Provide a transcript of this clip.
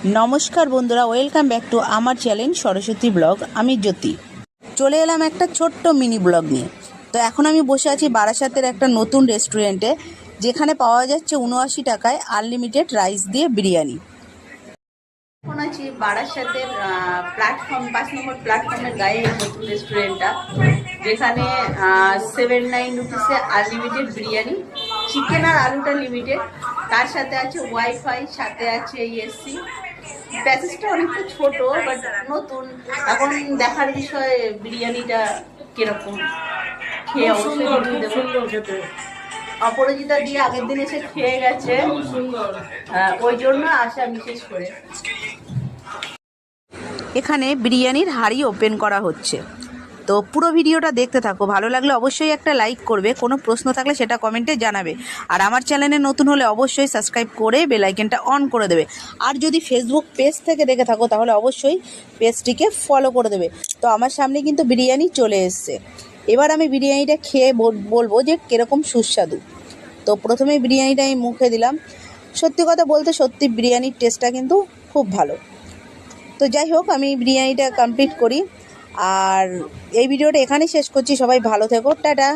নমস্কার বন্ধুরা, welcome back to আমার চ্যানেল সরস্বতী ব্লগ। আমি জ্যোতি চলে এলাম একটা ছোট্ট মিনি ব্লগ নিয়ে। তো এখন আমি বসে আছি বারাসাতের একটা নতুন রেস্টুরেন্টে, যেখানে পাওয়া যাচ্ছে 79 টাকায় আনলিমিটেড রাইস দিয়ে বিরিয়ানি। এখন আছি বারাসাতের প্ল্যাটফর্ম 5 নম্বর প্ল্যাটফর্মের গায়ে নতুন রেস্টুরেন্টটা, যেখানে 79 রুপিসে আনলিমিটেড বিরিয়ানি, চিকেন আর আলুটা লিমিটেড, তার সাথে আছে ওয়াইফাই, সাথে আছে এসি। প্যাকেজটা অনেকটা ছোট বাট নতুন, এখন দেখার বিষয় বিরিয়ানিটা কিরকম খেয়ে অবশ্যই দেবো। অপরাজিতা দিয়ে আগের দিন এসে খেয়ে গেছে, ওই জন্য আসা বিশেষ করে। এখানে বিরিয়ানির হাঁড়ি ওপেন করা হচ্ছে, তো পুরো ভিডিওটা দেখতে থাকো। ভালো লাগলে অবশ্যই একটা লাইক করবে, কোনো প্রশ্ন থাকলে সেটা কমেন্টে জানাবে। আর আমার চ্যানেলে নতুন হলে অবশ্যই সাবস্ক্রাইব করে বেল আইকনটা অন করে দেবে। আর যদি ফেসবুক পেজ থেকে দেখে থাকো তাহলে অবশ্যই পেজটিকে ফলো করে দেবে। তো আমার সামনে কিন্তু বিরিয়ানি চলে এসছে, এবার আমি বিরিয়ানিটা খেয়ে বলবো যে কীরকম সুস্বাদু। তো প্রথমে বিরিয়ানিটা আমি মুখে দিলাম, সত্যি কথা বলতে সত্যি বিরিয়ানির টেস্টটা কিন্তু খুব ভালো। তো যাই হোক, আমি বিরিয়ানিটা কমপ্লিট করি আর এই ভিডিওটা এখানেই শেষ করছি। সবাই ভালো থেকো, টাটা।